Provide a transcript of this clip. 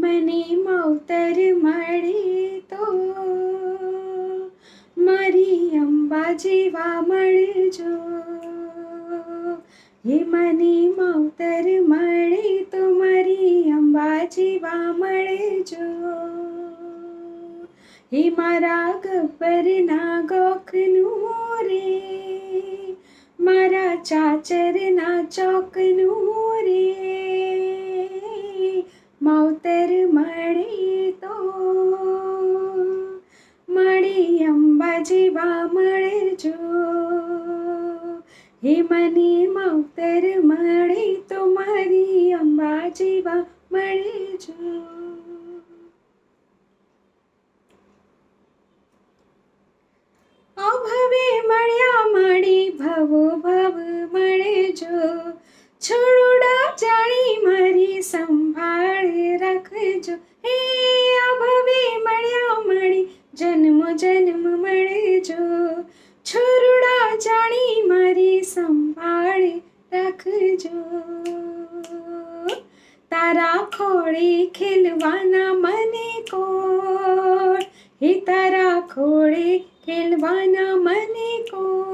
મને માવતર મળે તો મારી અંબા જેવા મળજો. હે મને માવતર મળે તો મારી અંબા જેવા મળજો. હે મારા ગબ્બરના ગોખનું રે, મારા ચાચરના ચોકનું રે, માવતર મળે તો મારી અંબા જેવા મળજો. હે મને માવતર મળે તો મારી અંબા જેવા મળજો. આ ભવે મળ્યા મળી ભવો ભવ મળજો. છોડુડા જાણી મારી સંભાળ રાખજો. હે આ ભવે મળ્યા મળી જન્મ જન્મ મળજો. છોડુડા જાણી મારી સંભાળ રાખજો. તારા ખોળે ખેલવાના મને કોણ, હે તારા ખોળે ખેલવાના મને કોણ.